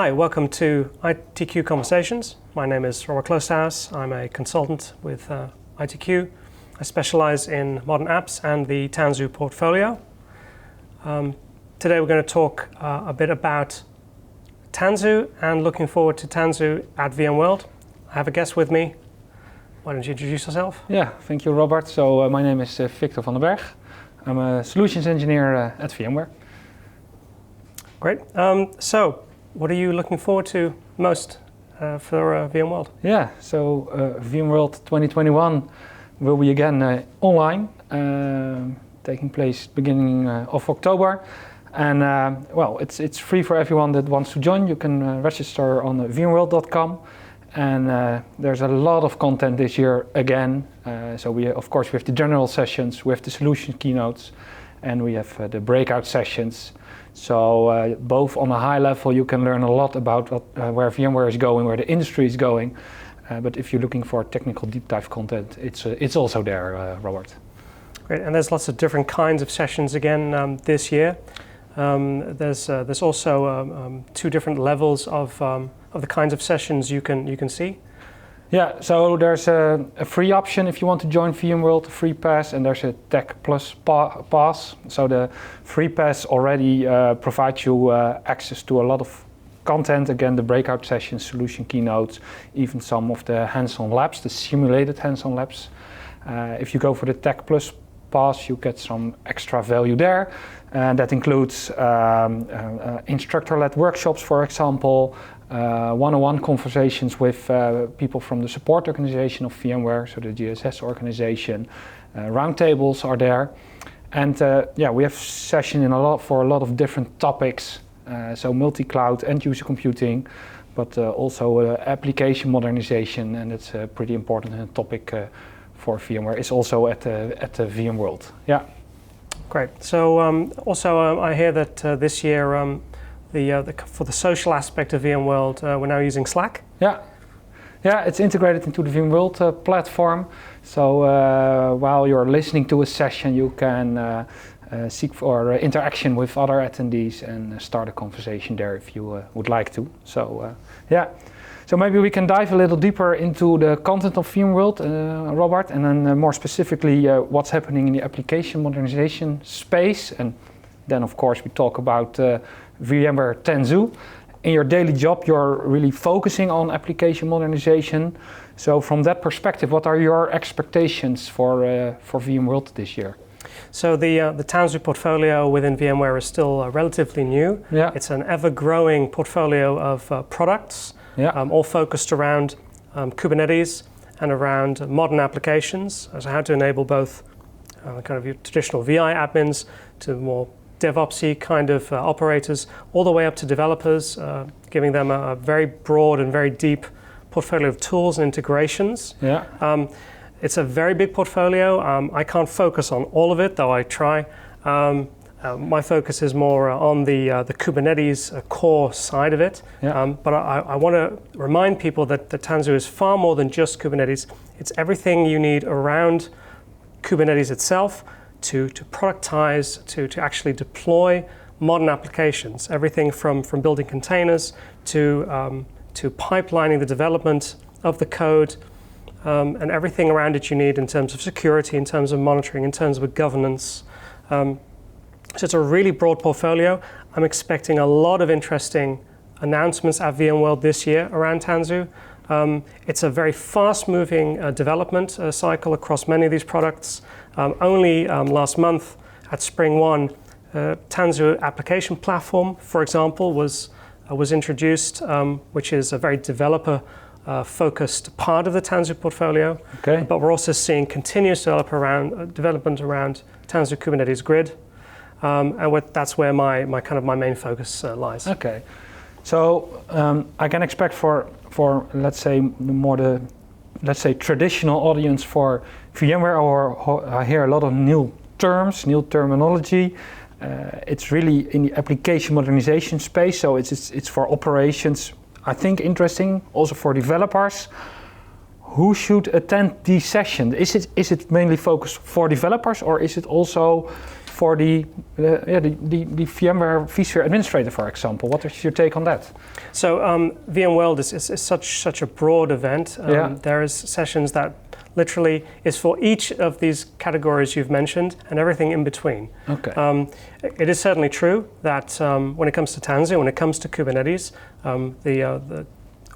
Hi, welcome to ITQonversations. My name is Robert Kloosterhuis. I'm a consultant with ITQ. I specialize in modern apps and the Tanzu Portfolio. Today we're going to talk a bit about Tanzu and looking forward to Tanzu at VMworld. I have a guest with me. Why don't you introduce yourself? Yeah, thank you, Robert. So my name is Viktor van den Berg. I'm a solutions engineer at VMware. Great. So what are you looking forward to most for VMworld? Yeah, so VMworld 2021 will be again online, taking place beginning of October. And well, it's free for everyone that wants to join. You can register on VMworld.com. And there's a lot of content this year again. So we have the general sessions, we have the solution keynotes, and we have the breakout sessions. So both on a high level, you can learn a lot about where VMware is going, where the industry is going. But if you're looking for technical deep dive content, it's also there, Robert. Great, and there's lots of different kinds of sessions again this year. There's also two different levels of the kinds of sessions you can see. Yeah, so there's a free option if you want to join VMworld, a free pass, and there's a Tech Plus pass. So the free pass already provides you access to a lot of content, again the breakout sessions, solution keynotes, even some of the hands-on labs, the simulated hands-on labs. If you go for the Tech Plus pass, you get some extra value there. And that includes instructor-led workshops, for example, one-on-one conversations with people from the support organization of VMware, so the GSS organization. Roundtables are there. And yeah, we have sessions for a lot of different topics, so multi-cloud, end-user computing, but also application modernization, and it's a pretty important topic for VMware. It's also at the VMworld. Yeah. Great. So also I hear that this year for the social aspect of VMworld, we're now using Slack. Yeah, it's integrated into the VMworld platform. So while you're listening to a session, you can seek for interaction with other attendees and start a conversation there if you would like to. So yeah. So maybe we can dive a little deeper into the content of VMworld, Robert, and then more specifically what's happening in the application modernization space. And then, of course, we talk about VMware Tanzu. In your daily job, you're really focusing on application modernization. So from that perspective, what are your expectations for VMworld this year? So the Tanzu portfolio within VMware is still relatively new. Yeah. It's an ever-growing portfolio of products. Yeah. All focused around Kubernetes and around modern applications, so how to enable both kind of your traditional VI admins to more DevOpsy kind of operators, all the way up to developers, giving them a very broad and very deep portfolio of tools and integrations. Yeah. It's a very big portfolio. I can't focus on all of it, though I try. My focus is more on the Kubernetes core side of it. Yeah. But I want to remind people that the Tanzu is far more than just Kubernetes. It's everything you need around Kubernetes itself to productize, to actually deploy modern applications. Everything from building containers to pipelining the development of the code, and everything around it you need in terms of security, in terms of monitoring, in terms of governance. So it's a really broad portfolio. I'm expecting a lot of interesting announcements at VMworld this year around Tanzu. It's a very fast-moving development cycle across many of these products. Only last month at Spring 1, Tanzu application platform, for example, was introduced, which is a very developer-focused part of the Tanzu portfolio. Okay. But we're also seeing continuous development around Tanzu Kubernetes Grid. And that's where my main focus lies. Okay, so I can expect for let's say traditional audience for VMware, or I hear a lot of new terms, new terminology. It's really in the application modernization space, so it's for operations. I think interesting also for developers. Who should attend these sessions? Is it mainly focused for developers, or is it also for the VMware vSphere administrator, for example. What is your take on that? So VMworld is such a broad event. There is sessions that literally is for each of these categories you've mentioned and everything in between. Okay. It is certainly true that when it comes to Tanzu, when it comes to Kubernetes,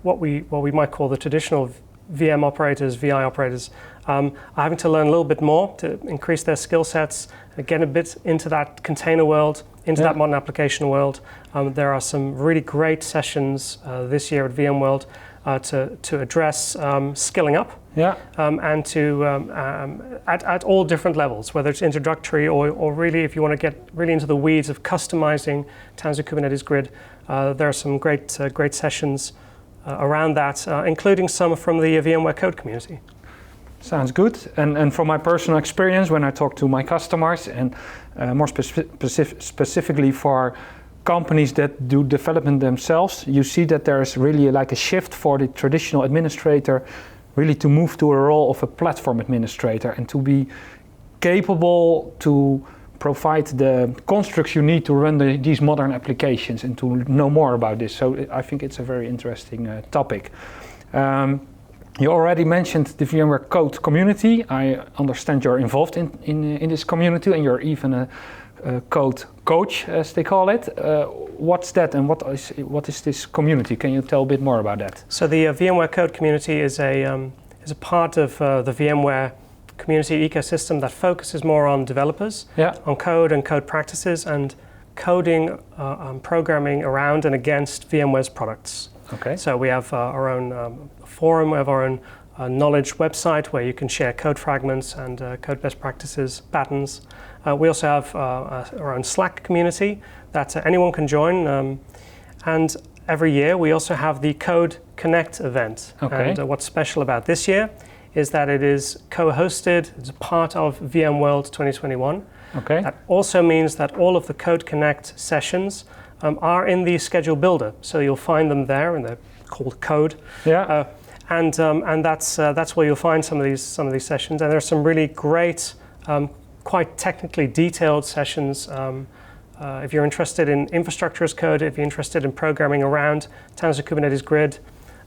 what we might call the traditional VM operators, VI operators, are having to learn a little bit more to increase their skill sets, get a bit into that container world, into that modern application world. There are some really great sessions this year at VMworld to address skilling up. And to at all different levels, whether it's introductory or really if you want to get really into the weeds of customizing Tanzu Kubernetes Grid, there are some great sessions around that, including some from the VMware code community. Sounds good. And from my personal experience, when I talk to my customers, and more specifically for companies that do development themselves, you see that there is really like a shift for the traditional administrator really to move to a role of a platform administrator and to be capable to provide the constructs you need to run these modern applications and to know more about this. So I think it's a very interesting topic. You already mentioned the VMware code community. I understand you're involved in this community and you're even a code coach, as they call it. What's that and what is this community? Can you tell a bit more about that? So the VMware code community is a part of the VMware community ecosystem that focuses more on developers, on code and code practices, and coding, programming around and against VMware's products. Okay. So we have our own forum, we have our own knowledge website where you can share code fragments and code best practices, patterns. We also have our own Slack community that anyone can join. And every year we also have the Code Connect event. Okay. And what's special about this year is that it is co-hosted, it's a part of VMworld 2021. Okay. That also means that all of the Code Connect sessions are in the schedule builder. So you'll find them there and they're called Code. And that's where you'll find some of these sessions. And there's some really great, quite technically detailed sessions. If you're interested in infrastructure as code, if you're interested in programming around Tanzu Kubernetes Grid,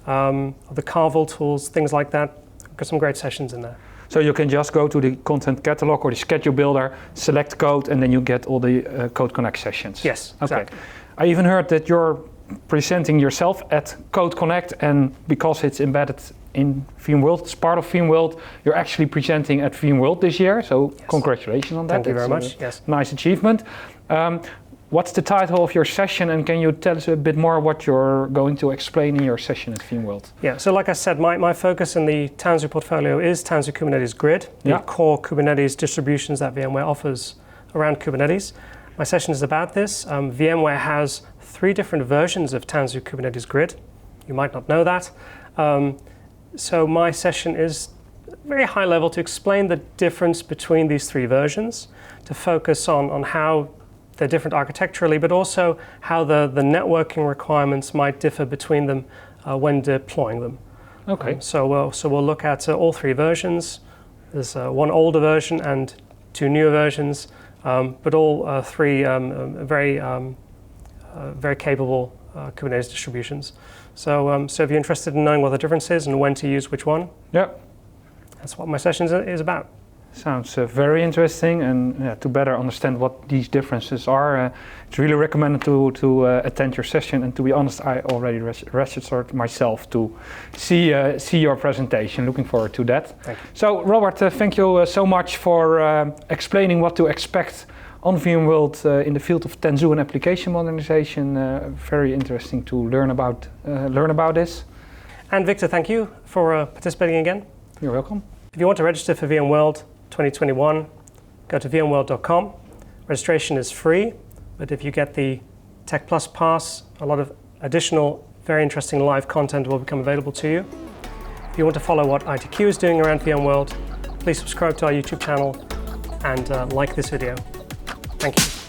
the Carvel tools, things like that, we've got some great sessions in there. So you can just go to the content catalog or the schedule builder, select code, and then you get all the Code Connect sessions. Yes, exactly. Okay. I even heard that you're presenting yourself at Code Connect, and because it's embedded in VMworld, it's part of VMworld, you're actually presenting at VMworld this year, so congratulations on that. Thank you very much. Yes. Nice achievement. What's the title of your session, and can you tell us a bit more what you're going to explain in your session at VMworld? Yeah, so like I said, my focus in the Tanzu portfolio is Tanzu Kubernetes Grid, the core Kubernetes distributions that VMware offers around Kubernetes. My session is about this. VMware has 3 different versions of Tanzu Kubernetes Grid. You might not know that. So my session is very high level to explain the difference between these 3 versions, to focus on how they're different architecturally, but also how the networking requirements might differ between them when deploying them. Okay. So we'll look at all 3 versions. There's one older version and 2 newer versions, but all 3 very capable Kubernetes distributions. So if you're interested in knowing what the difference is and when to use which one, that's what my session is about. Sounds very interesting, and to better understand what these differences are, it's really recommended to attend your session. And to be honest, I already registered myself to see your presentation. Looking forward to that. Thank you. So Robert, thank you so much for explaining what to expect on VMworld in the field of Tanzu and application modernization. Very interesting to learn about this. And Victor, thank you for participating again. You're welcome. If you want to register for VMworld 2021, go to vmworld.com. Registration is free, but if you get the Tech Plus Pass, a lot of additional, very interesting live content will become available to you. If you want to follow what ITQ is doing around VMworld, please subscribe to our YouTube channel and like this video. Thank you.